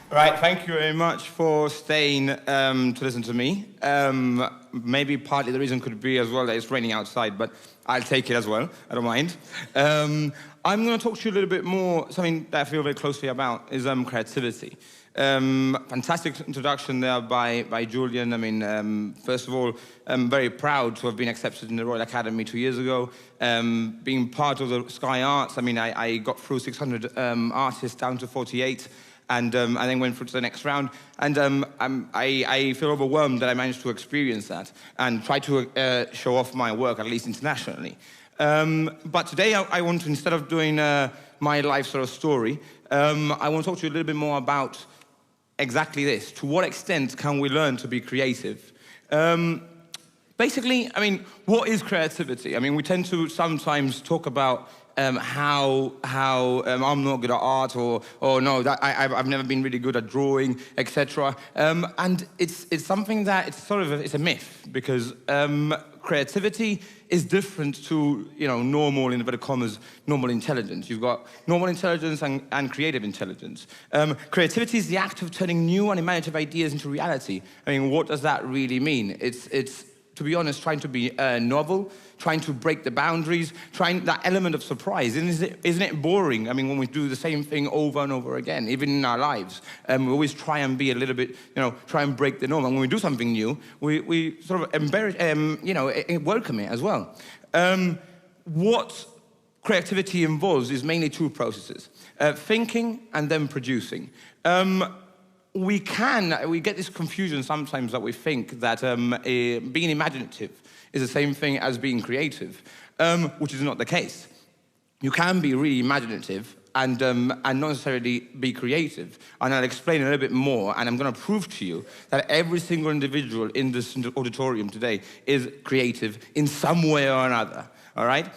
Right, thank you very much for staying to listen to me. Maybe partly the reason could be as well that it's raining outside, but I'll take it as well, I don't mind. I'm going to talk to you a little bit more, something that I feel very closely about is creativity. Fantastic introduction there by Julian. I mean, first of all, I'm very proud to have been accepted in the Royal Academy 2 years ago. Being part of the Sky Arts, I mean, I got through 600 artists down to 48. And then went through to the next round. And I feel overwhelmed that I managed to experience that and try to show off my work, at least internationally. But today I want to, instead of doing my life sort of story, I want to talk to you a little bit more about exactly this. To what extent can we learn to be creative? Basically, I mean, what is creativity? I mean, we tend to sometimes talk about how I'm not good at art, or no, that I've never been really good at drawing, etc. And it's something that it's a myth, because creativity is different to normal, in inverted commas, normal intelligence. You've got normal intelligence and creative intelligence. Creativity is the act of turning new and imaginative ideas into reality. I mean, what does that really mean? It's to be honest, trying to be novel, trying to break the boundaries, trying that element of surprise. Isn't it boring? I mean, when we do the same thing over and over again, even in our lives, we always try and be a little bit, try and break the norm. And when we do something new, we sort of welcome it as well. What creativity involves is mainly two processes: thinking and then producing. We get this confusion sometimes that we think that being imaginative is the same thing as being creative, which is not the case. You can be really imaginative and not necessarily be creative. And I'll explain a little bit more, and I'm going to prove to you that every single individual in this auditorium today is creative in some way or another, all right?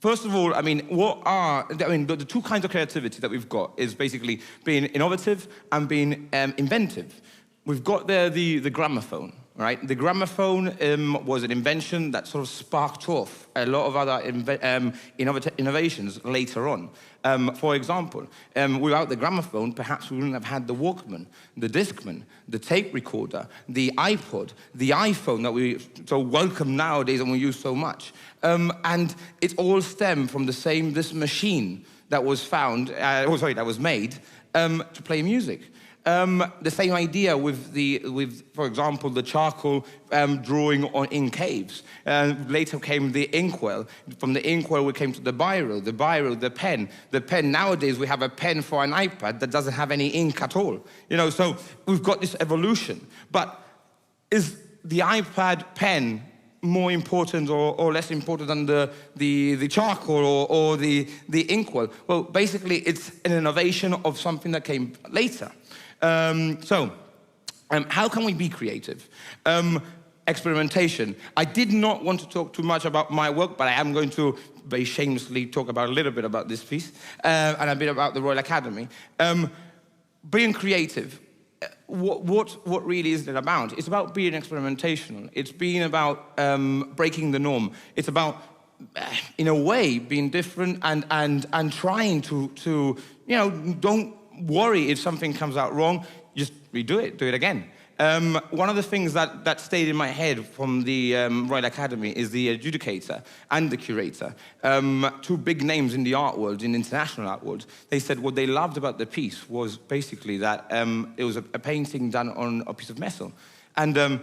First of all, I mean, the two kinds of creativity that we've got is basically being innovative and being inventive. We've got there the gramophone, right? The gramophone was an invention that sort of sparked off a lot of other innovations later on. For example, without the gramophone, perhaps we wouldn't have had the Walkman, the Discman, the tape recorder, the iPod, the iPhone that we so welcome nowadays and we use so much. And it all stemmed from this machine that was that was made to play music. The same idea with, for example, the charcoal drawing in caves. Later came the inkwell. From the inkwell, we came to the biro, the pen. The pen, nowadays, we have a pen for an iPad that doesn't have any ink at all. So we've got this evolution. But is the iPad pen more important or less important than the charcoal or the inkwell? Well, basically, it's an innovation of something that came later. How can we be creative? Experimentation. I did not want to talk too much about my work, but I am going to very shamelessly talk about a little bit about this piece and a bit about the Royal Academy. Being creative. What really is it about? It's about being experimentational. It's being about breaking the norm. It's about, in a way, being different and trying to don't worry if something comes out wrong. Just redo it, do it again. One of the things that stayed in my head from the Royal Academy is the adjudicator and the curator. Two big names in the art world, in international art world. They said what they loved about the piece was basically that it was a painting done on a piece of metal. And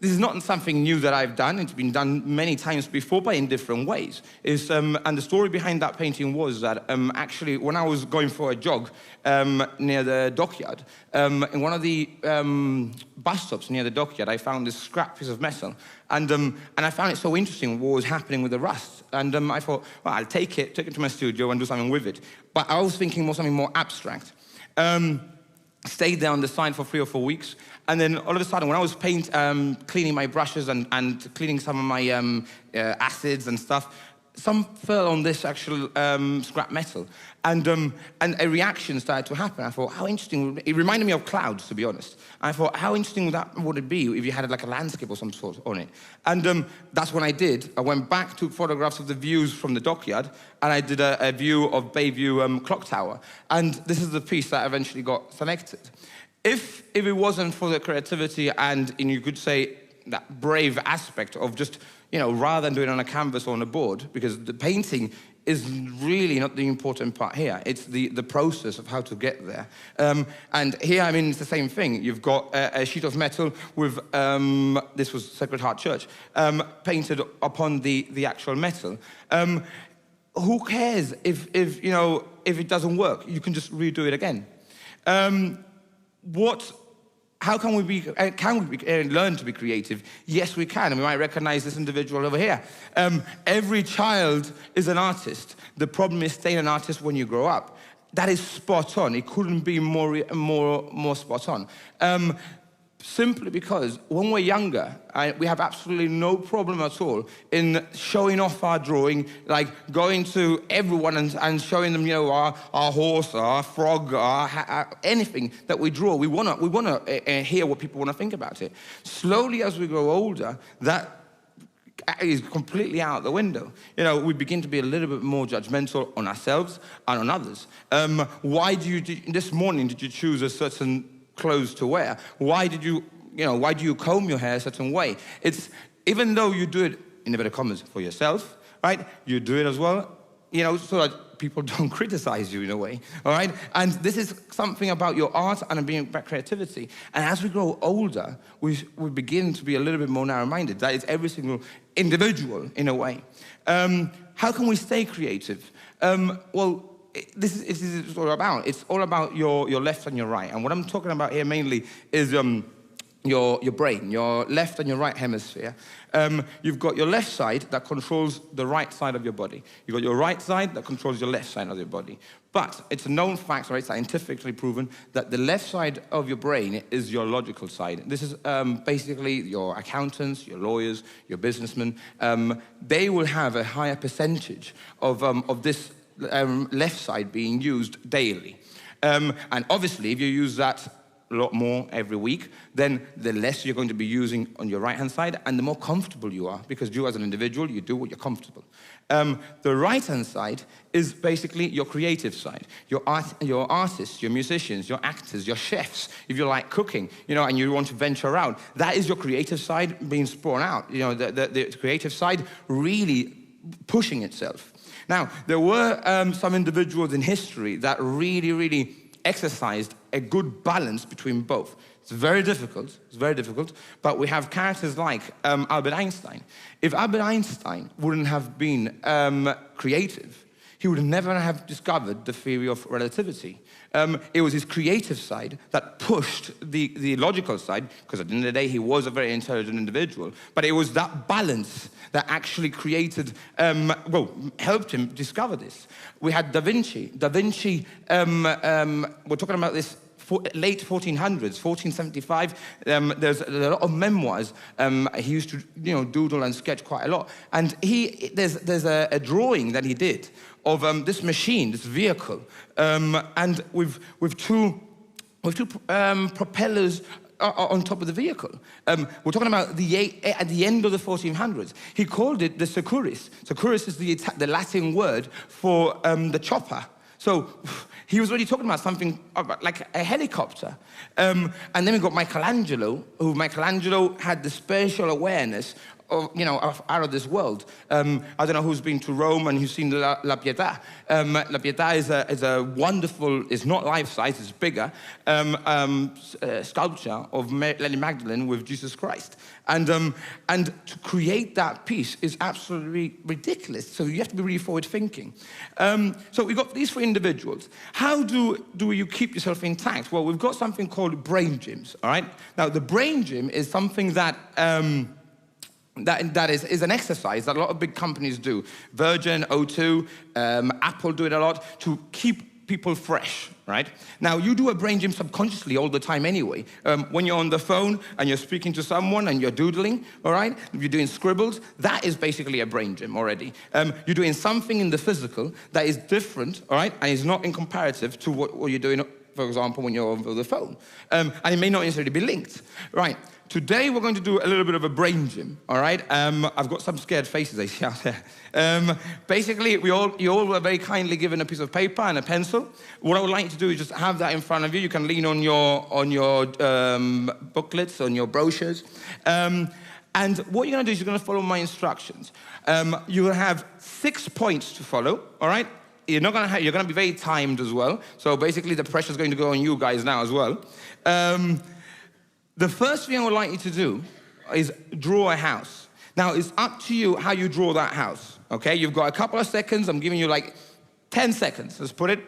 this is not something new that I've done. It's been done many times before, but in different ways. And the story behind that painting was that actually, when I was going for a jog near the dockyard, in one of the bus stops near the dockyard, I found this scrap piece of metal. And I found it so interesting what was happening with the rust. And I thought, well, I'll take it to my studio and do something with it. But I was thinking something more abstract. Stayed there on the side for 3 or 4 weeks. And then all of a sudden, when I was cleaning my brushes and cleaning some of my acids and stuff, some fell on this actual scrap metal, and a reaction started to happen. I thought, how interesting. It reminded me of clouds, to be honest. I thought, how interesting would it be if you had like a landscape or some sort on it? And that's what I did. I went back, took photographs of the views from the dockyard, and I did a view of Bayview Clock Tower. And this is the piece that eventually got selected. If it wasn't for the creativity and you could say, that brave aspect of just, rather than doing it on a canvas or on a board, because the painting is really not the important part here. It's the process of how to get there. And here, it's the same thing. You've got a sheet of metal with, this was Sacred Heart Church, painted upon the actual metal. Who cares if it doesn't work? You can just redo it again. How can we learn to be creative? Yes, we can, and we might recognize this individual over here. Every child is an artist. The problem is staying an artist when you grow up. That is spot on. It couldn't be more spot on. Simply because when we're younger, we have absolutely no problem at all in showing off our drawing, like going to everyone and showing them, our horse, our frog, anything that we draw. We wanna hear what people want to think about it. Slowly, as we grow older, that is completely out the window. We begin to be a little bit more judgmental on ourselves and on others. Why this morning did you choose a certain clothes to wear? Why do you comb your hair a certain way? It's, even though you do it, in inverted commas, for yourself, right? You do it as well, so that people don't criticize you in a way, all right? And this is something about your art and being about creativity. And as we grow older, we begin to be a little bit more narrow-minded. That is every single individual, in a way. How can we stay creative? Well, this is all about. It's all about your left and your right. And what I'm talking about here mainly is your brain, your left and your right hemisphere. You've got your left side that controls the right side of your body. You've got your right side that controls your left side of your body. But it's a known fact, right, scientifically proven, that the left side of your brain is your logical side. This is basically your accountants, your lawyers, your businessmen. They will have a higher percentage of this left side being used daily. And obviously, if you use that a lot more every week, then the less you're going to be using on your right-hand side and the more comfortable you are, because you as an individual, you do what you're comfortable. The right-hand side is basically your creative side. Your artists, your musicians, your actors, your chefs, if you like cooking, and you want to venture out, that is your creative side being spawned out. The creative side really pushing itself. Now, there were some individuals in history that really exercised a good balance between both. It's very difficult, but we have characters like Albert Einstein. If Albert Einstein wouldn't have been creative, he would never have discovered the theory of relativity. It was his creative side that pushed the logical side, because at the end of the day, he was a very intelligent individual. But it was that balance that actually created, helped him discover this. We had Da Vinci. Da Vinci, we're talking about this late 1400s, 1475. There's a lot of memoirs. He used to, doodle and sketch quite a lot. And there's a drawing that he did of this machine, this vehicle, and with two propellers on top of the vehicle. We're talking about at the end of the 1400s. He called it the Securis. Securis is the Latin word for the chopper. So he was already talking about something like a helicopter. And then we got Michelangelo, Michelangelo had the spatial awareness of, out of this world. I don't know who's been to Rome and who's seen La Pietà. La Pietà is a wonderful, it's not life-size, it's bigger, sculpture of Lady Magdalene with Jesus Christ. And to create that piece is absolutely ridiculous. So you have to be really forward-thinking. So we've got these three individuals. How do you keep yourself intact? Well, we've got something called brain gyms, all right? Now, the brain gym is something that is an exercise that a lot of big companies do. Virgin, O2, Apple do it a lot to keep keep people fresh, right? Now, you do a brain gym subconsciously all the time anyway. When you're on the phone and you're speaking to someone and you're doodling, all right? You're doing scribbles, that is basically a brain gym already. You're doing something in the physical that is different, all right? And is not in comparative to what you're doing, for example, when you're over the phone. And it may not necessarily be linked. Right, today we're going to do a little bit of a brain gym, all right? I've got some scared faces I see out there. Basically, you all were very kindly given a piece of paper and a pencil. What I would like you to do is just have that in front of you. You can lean on your booklets, on your brochures. And what you're going to do is you're going to follow my instructions. You will have 6 points to follow, all right? You're going to be very timed as well. So basically, the pressure's going to go on you guys now as well. The first thing I would like you to do is draw a house. Now, it's up to you how you draw that house, okay? You've got a couple of seconds. I'm giving you like 10 seconds, let's put it.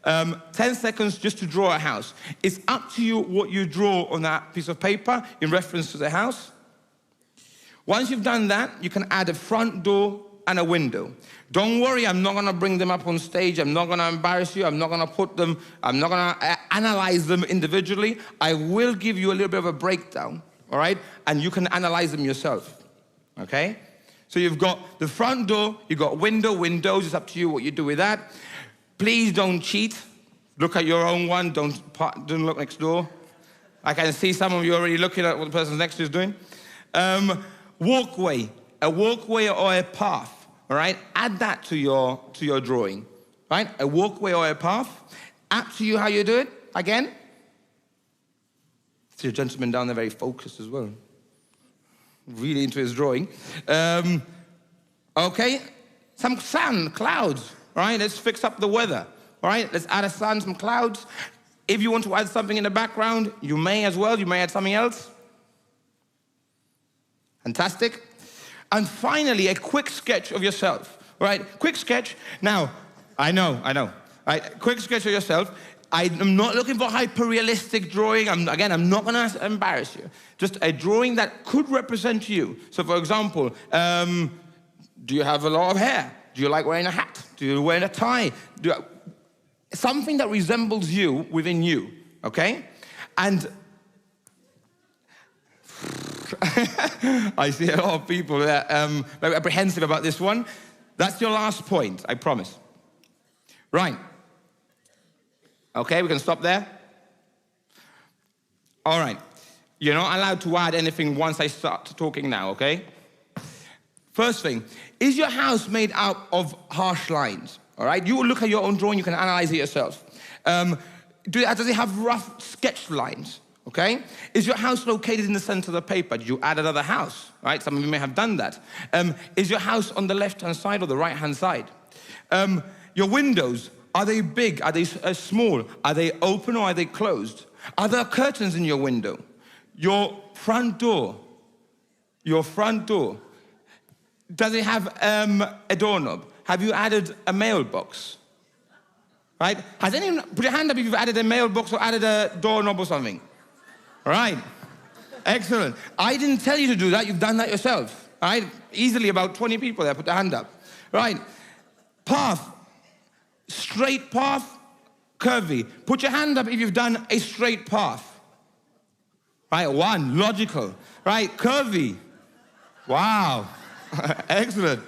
10 seconds just to draw a house. It's up to you what you draw on that piece of paper in reference to the house. Once you've done that, you can add a front door and a window. Don't worry, I'm not going to bring them up on stage. I'm not going to embarrass you. I'm not going to I'm not going to analyze them individually. I will give you a little bit of a breakdown, all right? And you can analyze them yourself, okay? So you've got the front door, you've got windows. It's up to you what you do with that. Please don't cheat. Look at your own one. Don't look next door. I can see some of you already looking at what the person next to is doing. Walkway. A walkway or a path, all right? Add that to your drawing, right? A walkway or a path. Up to you how you do it. Again. See a gentleman down there very focused as well. Really into his drawing. Okay, some sun, clouds, all right? Let's fix up the weather, all right? Let's add a sun, some clouds. If you want to add something in the background, you may as well. You may add something else. Fantastic. And finally, a quick sketch of yourself, right? Quick sketch. Now, I know, right? Quick sketch of yourself. I'm not looking for hyper-realistic drawing. I'm not going to embarrass you. Just a drawing that could represent you. So, for example, do you have a lot of hair? Do you like wearing a hat? Do you wear a tie? Something that resembles you within you, okay? And I see a lot of people that very apprehensive about this one. That's your last point, I promise. Right. Okay, we can stop there. All right. You're not allowed to add anything once I start talking now, okay? First thing, is your house made out of harsh lines? All right? You will look at your own drawing, you can analyze it yourself. Does it have rough sketched lines? Okay? Is your house located in the center of the paper? Did you add another house? Right? Some of you may have done that. Is your house on the left-hand side or the right-hand side? Your windows, are they big? Are they small? Are they open or are they closed? Are there curtains in your window? Your front door, does it have a doorknob? Have you added a mailbox? Right? Has anyone, put your hand up if you've added a mailbox or added a doorknob or something. Right. Excellent. I didn't tell you to do that. You've done that yourself. Right? Easily about 20 people there. Put their hand up. Right. Path. Straight path. Curvy. Put your hand up if you've done a straight path. Right. 1. Logical. Right. Curvy. Wow. Excellent.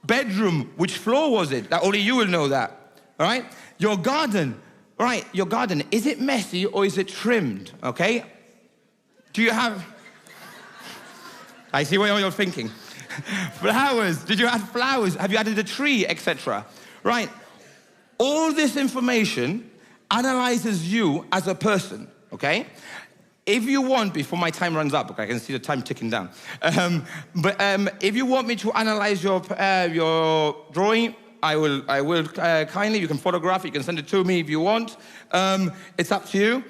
Bedroom. Which floor was it? That only you will know that. All right. Your garden. Right, your garden, is it messy or is it trimmed, okay? Do you have... I see what you're thinking. Flowers, did you add flowers? Have you added a tree, etc.? Right, all this information analyzes you as a person, okay? If you want, before my time runs up, okay, I can see the time ticking down. If you want me to analyze your drawing, I will kindly, you can photograph it, you can send it to me if you want. It's up to you.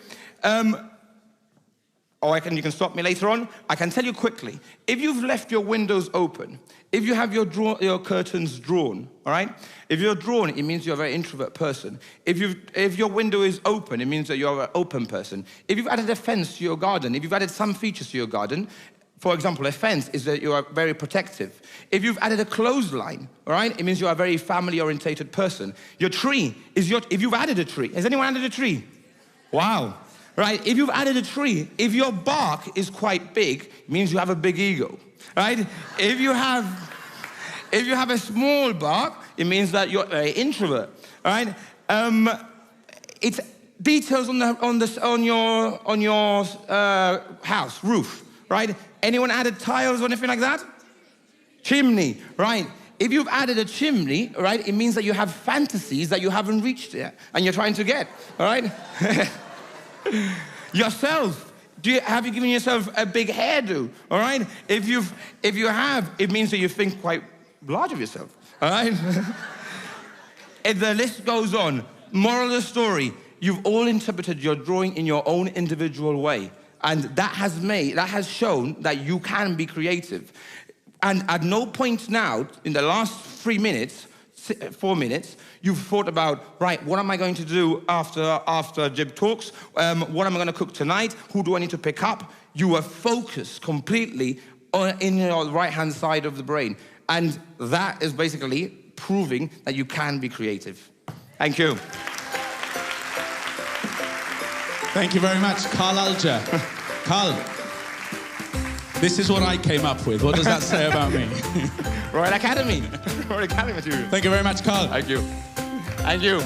Or you can stop me later on. I can tell you quickly, if you've left your windows open, if you have your curtains drawn, all right? If you're drawn, it means you're a very introvert person. If your window is open, it means that you're an open person. If you've added a fence to your garden, if you've added some features to your garden, For example, a fence is that you are very protective. If you've added a clothesline, all right, it means you are a very family-orientated person. Your tree is if you've added a tree. Has anyone added a tree? Wow. Right, if you've added a tree, if your bark is quite big, it means you have a big ego, right? If you have a small bark, it means that you're an introvert, all right? It's details on your house roof, right? Anyone added tiles or anything like that? Chimney, right? If you've added a chimney, right, it means that you have fantasies that you haven't reached yet, and you're trying to get, all right? Yourself, have you given yourself a big hairdo, all right? If you have, it means that you think quite large of yourself, all right? If the list goes on, moral of the story, you've all interpreted your drawing in your own individual way. And that has shown that you can be creative. And at no point now, in the last 4 minutes, you've thought about, right, what am I going to do after GibTalks? What am I going to cook tonight? Who do I need to pick up? You are focused completely in your right-hand side of the brain. And that is basically proving that you can be creative. Thank you. Thank you very much, Karl Ullger. Karl, this is what I came up with. What does that say about me? Royal Academy. Royal Academy material. Thank you very much, Karl. Thank you. Thank you.